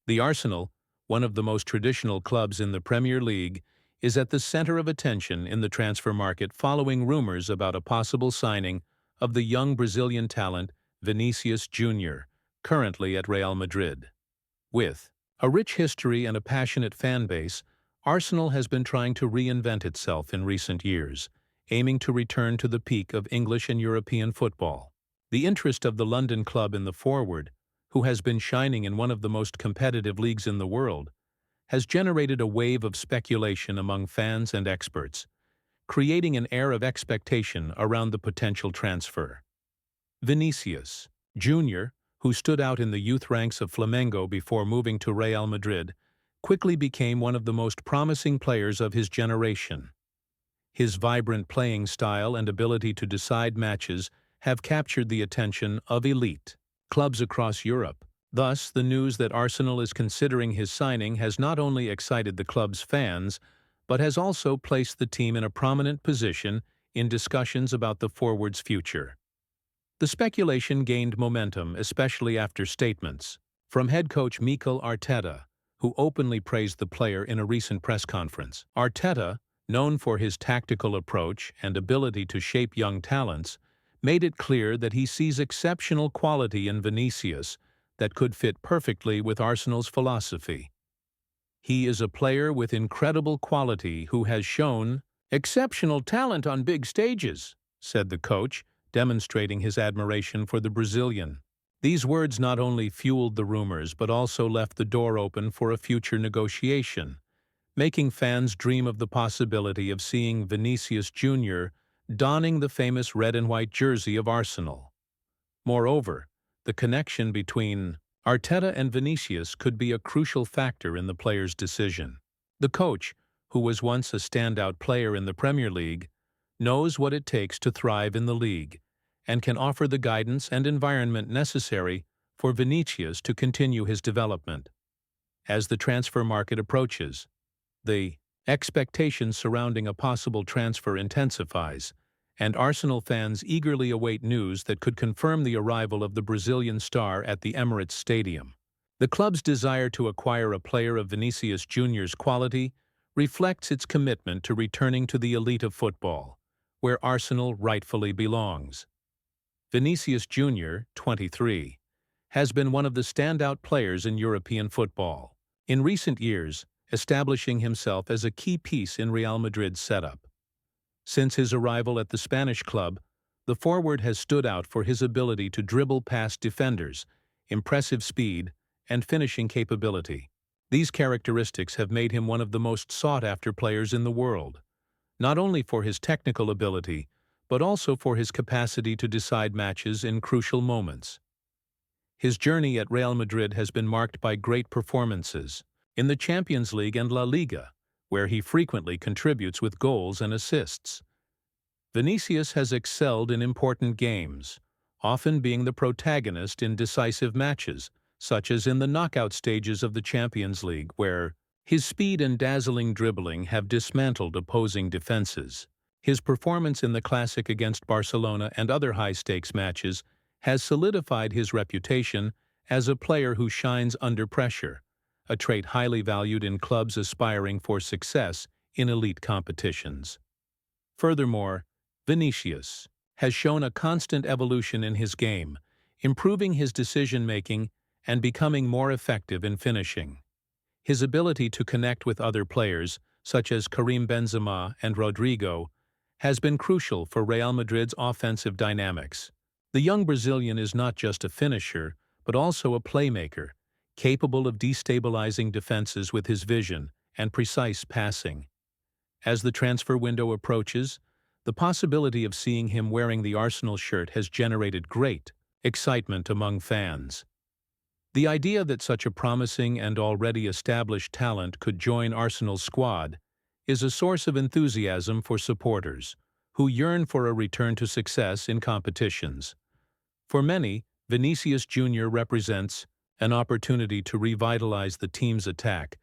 The Arsenal, one of the most traditional clubs in the Premier League, is at the center of attention in the transfer market following rumors about a possible signing of the young Brazilian talent Vinícius Júnior, currently at Real Madrid. With a rich history and a passionate fan base, Arsenal has been trying to reinvent itself in recent years, aiming to return to the peak of English and European football. The interest of the London club in the forward, who has been shining in one of the most competitive leagues in the world, has generated a wave of speculation among fans and experts, creating an air of expectation around the potential transfer. Vinícius Jr., who stood out in the youth ranks of Flamengo before moving to Real Madrid, quickly became one of the most promising players of his generation. His vibrant playing style and ability to decide matches have captured the attention of elite clubs across Europe. Thus, the news that Arsenal is considering his signing has not only excited the club's fans, but has also placed the team in a prominent position in discussions about the forward's future. The speculation gained momentum, especially after statements from head coach Mikel Arteta, who openly praised the player in a recent press conference. Arteta, known for his tactical approach and ability to shape young talents, made it clear that he sees exceptional quality in Vinícius that could fit perfectly with Arsenal's philosophy. He is a player with incredible quality who has shown exceptional talent on big stages, said the coach, demonstrating his admiration for the Brazilian. These words not only fueled the rumors but also left the door open for a future negotiation, making fans dream of the possibility of seeing Vinícius Jr. donning the famous red and white jersey of Arsenal. Moreover, the connection between Arteta and Vinícius could be a crucial factor in the player's decision. The coach, who was once a standout player in the Premier League, knows what it takes to thrive in the league and can offer the guidance and environment necessary for Vinícius to continue his development. As the transfer market approaches, the expectation surrounding a possible transfer intensifies, and Arsenal fans eagerly await news that could confirm the arrival of the Brazilian star at the Emirates Stadium. The club's desire to acquire a player of Vinícius Jr.'s quality reflects its commitment to returning to the elite of football, where Arsenal rightfully belongs. Vinícius Jr., 23, has been one of the standout players in European football, in recent years establishing himself as a key piece in Real Madrid's setup. Since his arrival at the Spanish club, the forward has stood out for his ability to dribble past defenders, impressive speed, and finishing capability. These characteristics have made him one of the most sought-after players in the world, not only for his technical ability, but also for his capacity to decide matches in crucial moments. His journey at Real Madrid has been marked by great performances in the Champions League and La Liga, where he frequently contributes with goals and assists. Vinícius has excelled in important games, often being the protagonist in decisive matches, such as in the knockout stages of the Champions League, where his speed and dazzling dribbling have dismantled opposing defenses. His performance in the Classic against Barcelona and other high-stakes matches has solidified his reputation as a player who shines under pressure, a trait highly valued in clubs aspiring for success in elite competitions. Furthermore, Vinícius has shown a constant evolution in his game, improving his decision-making and becoming more effective in finishing. His ability to connect with other players, such as Karim Benzema and Rodrigo, has been crucial for Real Madrid's offensive dynamics. The young Brazilian is not just a finisher, but also a playmaker, capable of destabilizing defenses with his vision and precise passing. As the transfer window approaches, the possibility of seeing him wearing the Arsenal shirt has generated great excitement among fans. The idea that such a promising and already established talent could join Arsenal's squad is a source of enthusiasm for supporters who yearn for a return to success in competitions. For many, Vinícius Jr. represents an opportunity to revitalize the team's attack,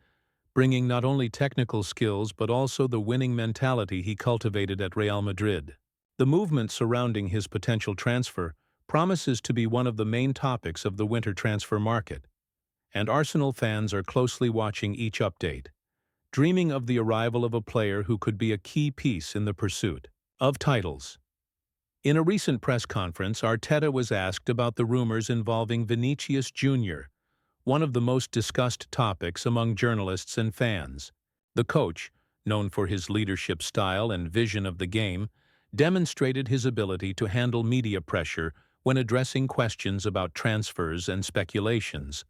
bringing not only technical skills but also the winning mentality he cultivated at Real Madrid. The movement surrounding his potential transfer promises to be one of the main topics of the winter transfer market, and Arsenal fans are closely watching each update, dreaming of the arrival of a player who could be a key piece in the pursuit of titles. In a recent press conference, Arteta was asked about the rumors involving Vinicius Jr., one of the most discussed topics among journalists and fans. The coach, known for his leadership style and vision of the game, demonstrated his ability to handle media pressure when addressing questions about transfers and speculations.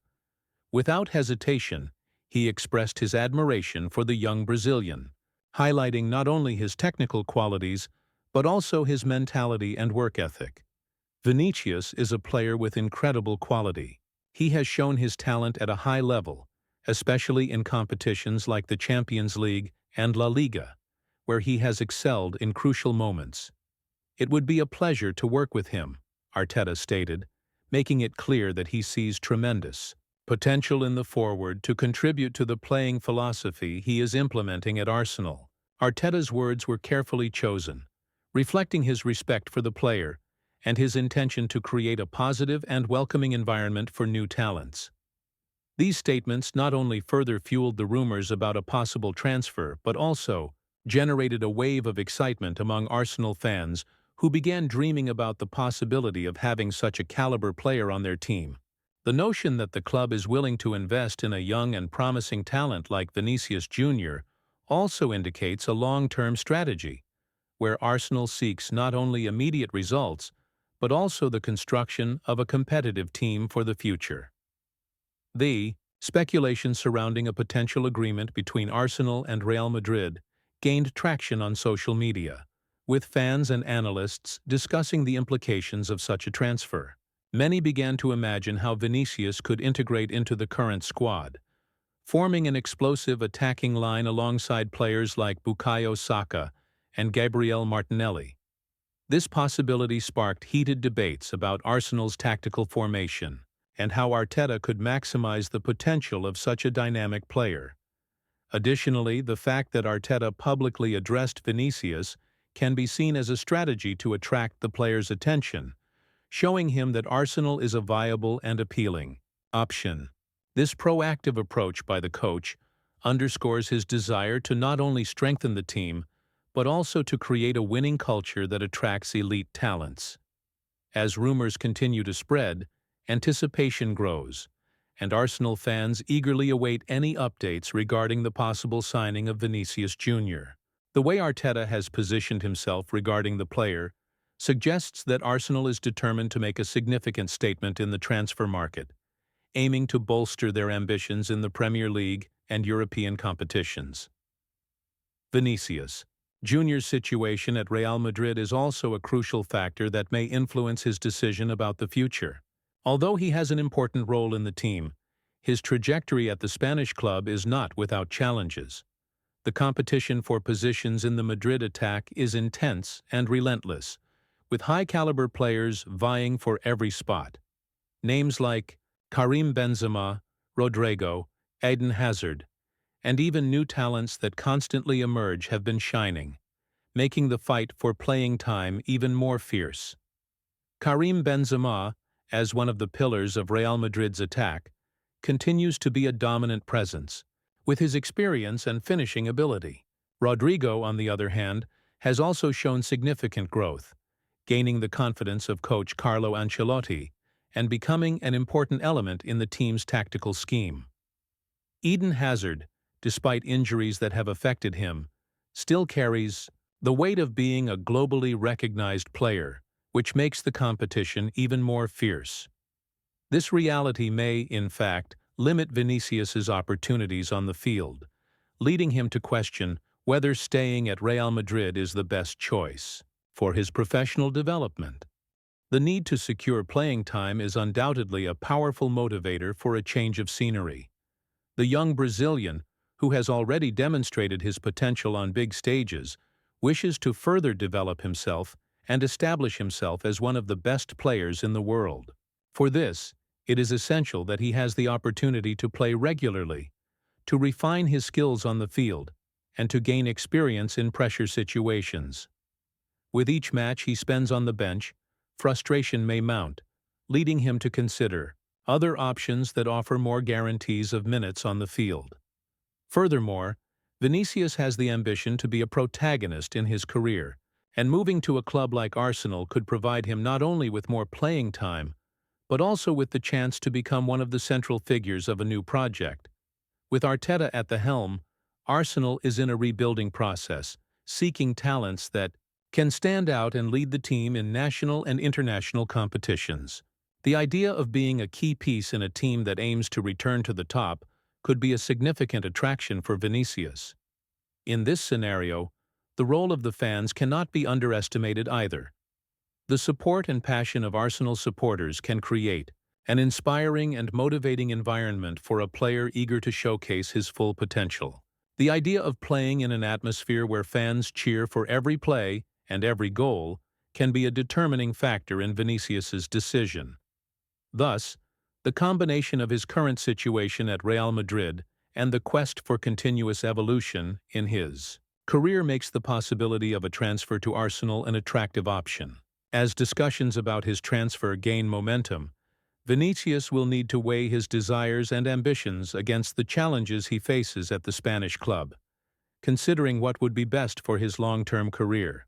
Without hesitation, he expressed his admiration for the young Brazilian, highlighting not only his technical qualities but also his mentality and work ethic. Vinicius is a player with incredible quality. He has shown his talent at a high level, especially in competitions like the Champions League and La Liga, where he has excelled in crucial moments. "It would be a pleasure to work with him," Arteta stated, making it clear that he sees tremendous potential in the forward to contribute to the playing philosophy he is implementing at Arsenal. Arteta's words were carefully chosen, reflecting his respect for the player and his intention to create a positive and welcoming environment for new talents. These statements not only further fueled the rumors about a possible transfer but also generated a wave of excitement among Arsenal fans who began dreaming about the possibility of having such a caliber player on their team. The notion that the club is willing to invest in a young and promising talent like Vinicius Jr. also indicates a long-term strategy, where Arsenal seeks not only immediate results, but also the construction of a competitive team for the future. The speculation surrounding a potential agreement between Arsenal and Real Madrid gained traction on social media, with fans and analysts discussing the implications of such a transfer. Many began to imagine how Vinicius could integrate into the current squad, forming an explosive attacking line alongside players like Bukayo Saka and Gabriel Martinelli. This possibility sparked heated debates about Arsenal's tactical formation and how Arteta could maximize the potential of such a dynamic player. Additionally, the fact that Arteta publicly addressed Vinicius can be seen as a strategy to attract the player's attention, showing him that Arsenal is a viable and appealing option. This proactive approach by the coach underscores his desire to not only strengthen the team, but also to create a winning culture that attracts elite talents. As rumors continue to spread, anticipation grows, and Arsenal fans eagerly await any updates regarding the possible signing of Vinicius Jr. The way Arteta has positioned himself regarding the player suggests that Arsenal is determined to make a significant statement in the transfer market, aiming to bolster their ambitions in the Premier League and European competitions. Vinicius Jr.'s situation at Real Madrid is also a crucial factor that may influence his decision about the future. Although he has an important role in the team, his trajectory at the Spanish club is not without challenges. The competition for positions in the Madrid attack is intense and relentless, with high-caliber players vying for every spot. Names like Karim Benzema, Rodrigo, Eden Hazard, and even new talents that constantly emerge have been shining, making the fight for playing time even more fierce. Karim Benzema, as one of the pillars of Real Madrid's attack, continues to be a dominant presence, with his experience and finishing ability. Rodrigo, on the other hand, has also shown significant growth, gaining the confidence of coach Carlo Ancelotti and becoming an important element in the team's tactical scheme. Eden Hazard, despite injuries that have affected him, still carries the weight of being a globally recognized player, which makes the competition even more fierce. This reality may, in fact, limit Vinicius's opportunities on the field, leading him to question whether staying at Real Madrid is the best choice for his professional development. The need to secure playing time is undoubtedly a powerful motivator for a change of scenery. The young Brazilian, who has already demonstrated his potential on big stages, wishes to further develop himself and establish himself as one of the best players in the world. For this, it is essential that he has the opportunity to play regularly, to refine his skills on the field, and to gain experience in pressure situations. With each match he spends on the bench, frustration may mount, leading him to consider other options that offer more guarantees of minutes on the field. Furthermore, Vinicius has the ambition to be a protagonist in his career, and moving to a club like Arsenal could provide him not only with more playing time, but also with the chance to become one of the central figures of a new project. With Arteta at the helm, Arsenal is in a rebuilding process, seeking talents that can stand out and lead the team in national and international competitions. The idea of being a key piece in a team that aims to return to the top could be a significant attraction for Vinicius. In this scenario, the role of the fans cannot be underestimated either. The support and passion of Arsenal supporters can create an inspiring and motivating environment for a player eager to showcase his full potential. The idea of playing in an atmosphere where fans cheer for every play and every goal can be a determining factor in Vinicius's decision. Thus, the combination of his current situation at Real Madrid and the quest for continuous evolution in his career makes the possibility of a transfer to Arsenal an attractive option. As discussions about his transfer gain momentum, Vinicius will need to weigh his desires and ambitions against the challenges he faces at the Spanish club, considering what would be best for his long-term career.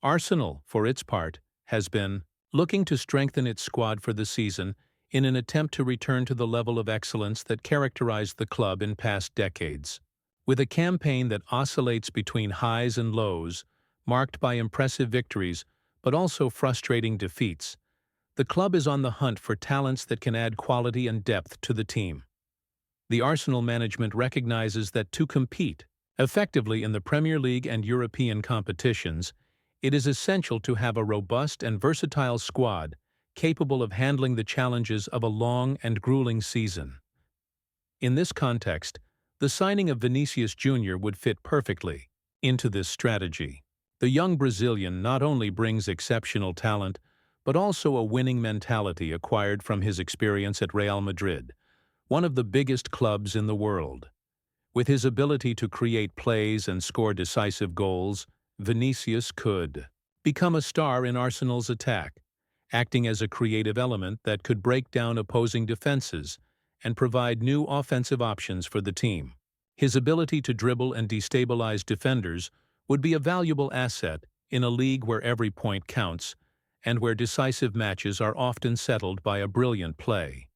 Arsenal, for its part, has been looking to strengthen its squad for the season in an attempt to return to the level of excellence that characterized the club in past decades. With a campaign that oscillates between highs and lows, marked by impressive victories but also frustrating defeats, the club is on the hunt for talents that can add quality and depth to the team. The Arsenal management recognizes that to compete effectively in the Premier League and European competitions, it is essential to have a robust and versatile squad capable of handling the challenges of a long and grueling season. In this context, the signing of Vinícius Jr. would fit perfectly into this strategy. The young Brazilian not only brings exceptional talent, but also a winning mentality acquired from his experience at Real Madrid, one of the biggest clubs in the world. With his ability to create plays and score decisive goals, Vinicius could become a star in Arsenal's attack, acting as a creative element that could break down opposing defenses and provide new offensive options for the team. His ability to dribble and destabilize defenders would be a valuable asset in a league where every point counts and where decisive matches are often settled by a brilliant play.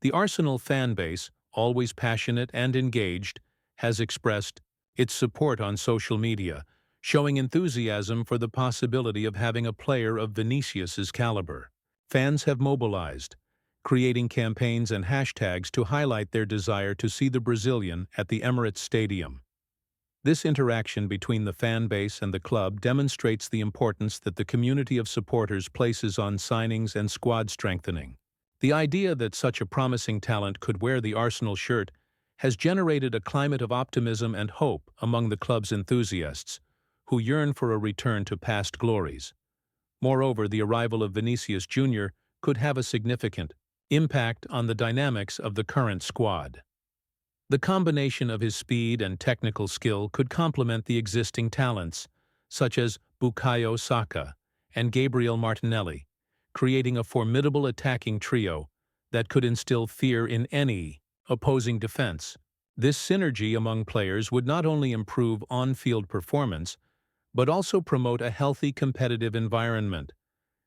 The Arsenal fan base, always passionate and engaged, has expressed its support on social media, showing enthusiasm for the possibility of having a player of Vinicius's caliber. Fans have mobilized, creating campaigns and hashtags to highlight their desire to see the Brazilian at the Emirates Stadium. This interaction between the fan base and the club demonstrates the importance that the community of supporters places on signings and squad strengthening. The idea that such a promising talent could wear the Arsenal shirt has generated a climate of optimism and hope among the club's enthusiasts, who yearn for a return to past glories. Moreover, the arrival of Vinícius Jr. could have a significant impact on the dynamics of the current squad. The combination of his speed and technical skill could complement the existing talents, such as Bukayo Saka and Gabriel Martinelli, creating a formidable attacking trio that could instill fear in any opposing defense. This synergy among players would not only improve on-field performance, but also promote a healthy competitive environment,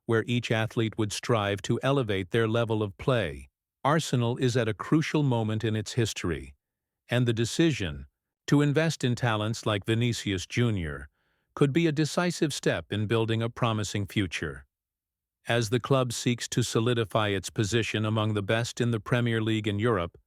where each athlete would strive to elevate their level of play. Arsenal is at a crucial moment in its history, and the decision to invest in talents like Vinícius Jr. could be a decisive step in building a promising future. As the club seeks to solidify its position among the best in the Premier League in Europe,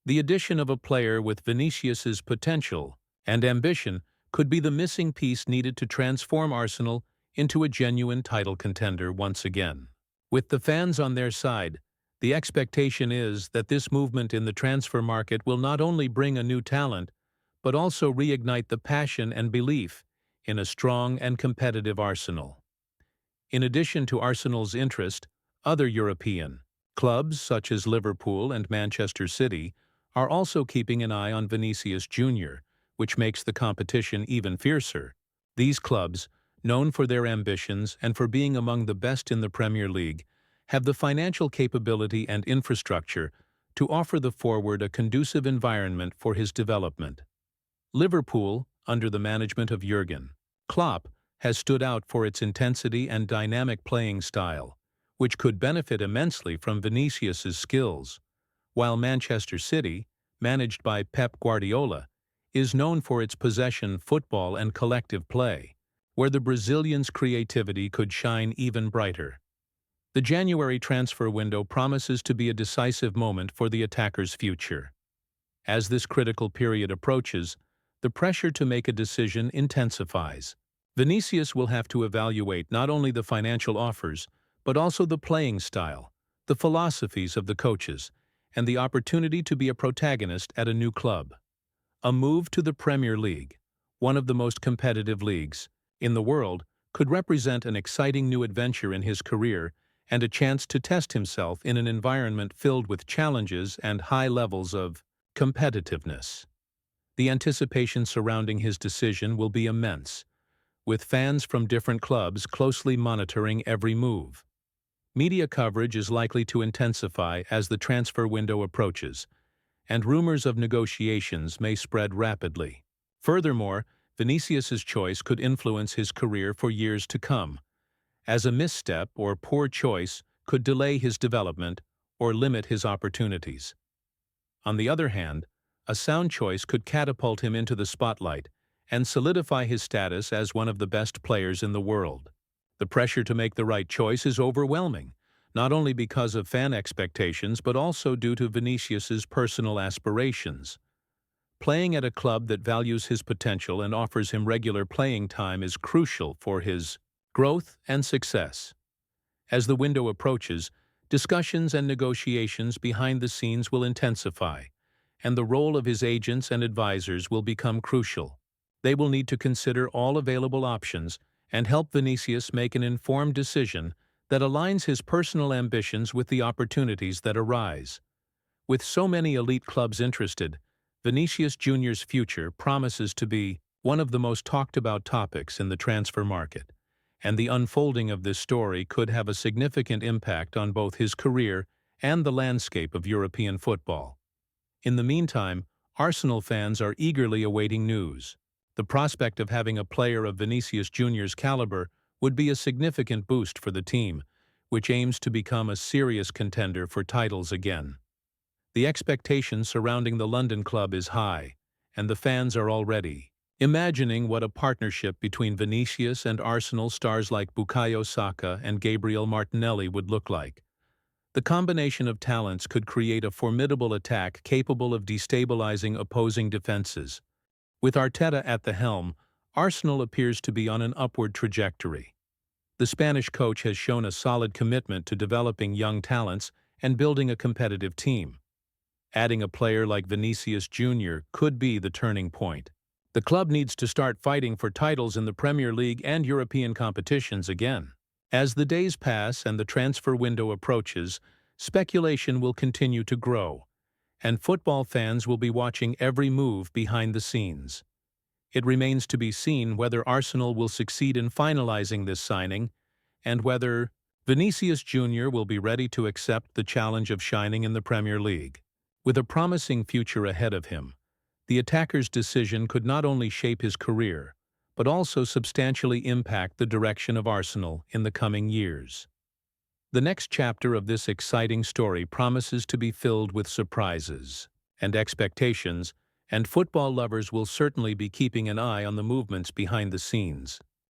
the addition of a player with Vinicius's potential and ambition could be the missing piece needed to transform Arsenal into a genuine title contender once again. With the fans on their side, the expectation is that this movement in the transfer market will not only bring a new talent, but also reignite the passion and belief in a strong and competitive Arsenal. In addition to Arsenal's interest, other European clubs such as Liverpool and Manchester City are also keeping an eye on Vinícius Jr., which makes the competition even fiercer. These clubs, known for their ambitions and for being among the best in the Premier League, have the financial capability and infrastructure to offer the forward a conducive environment for his development. Liverpool, under the management of Jurgen Klopp, has stood out for its intensity and dynamic playing style, which could benefit immensely from Vinicius's skills, while Manchester City, managed by Pep Guardiola, is known for its possession football and collective play, where the Brazilian's creativity could shine even brighter. The January transfer window promises to be a decisive moment for the attacker's future. As this critical period approaches, the pressure to make a decision intensifies. Vinicius will have to evaluate not only the financial offers, but also the playing style, the philosophies of the coaches, and the opportunity to be a protagonist at a new club. A move to the Premier League, one of the most competitive leagues in the world, could represent an exciting new adventure in his career and a chance to test himself in an environment filled with challenges and high levels of competitiveness. The anticipation surrounding his decision will be immense, with fans from different clubs closely monitoring every move. Media coverage is likely to intensify as the transfer window approaches, and rumors of negotiations may spread rapidly. Furthermore, Vinicius's choice could influence his career for years to come, as a misstep or poor choice could delay his development or limit his opportunities. On the other hand, a sound choice could catapult him into the spotlight and solidify his status as one of the best players in the world. The pressure to make the right choice is overwhelming, not only because of fan expectations but also due to Vinicius's personal aspirations. Playing at a club that values his potential and offers him regular playing time is crucial for his growth and success. As the window approaches, discussions and negotiations behind the scenes will intensify, and the role of his agents and advisors will become crucial. They will need to consider all available options and help Vinicius make an informed decision that aligns his personal ambitions with the opportunities that arise. With so many elite clubs interested, Vinicius Jr.'s future promises to be one of the most talked-about topics in the transfer market, and the unfolding of this story could have a significant impact on both his career and the landscape of European football. In the meantime, Arsenal fans are eagerly awaiting news. The prospect of having a player of Vinicius Jr.'s caliber would be a significant boost for the team, which aims to become a serious contender for titles again. The expectation surrounding the London club is high, and the fans are already imagining what a partnership between Vinicius and Arsenal stars like Bukayo Saka and Gabriel Martinelli would look like. The combination of talents could create a formidable attack capable of destabilizing opposing defenses. With Arteta at the helm, Arsenal appears to be on an upward trajectory. The Spanish coach has shown a solid commitment to developing young talents and building a competitive team. Adding a player like Vinicius Jr. could be the turning point. The club needs to start fighting for titles in the Premier League and European competitions again. As the days pass and the transfer window approaches, speculation will continue to grow, and football fans will be watching every move behind the scenes. It remains to be seen whether Arsenal will succeed in finalizing this signing and whether Vinicius Jr. will be ready to accept the challenge of shining in the Premier League. With a promising future ahead of him, the attacker's decision could not only shape his career, but also substantially impact the direction of Arsenal in the coming years. The next chapter of this exciting story promises to be filled with surprises and expectations, and football lovers will certainly be keeping an eye on the movements behind the scenes.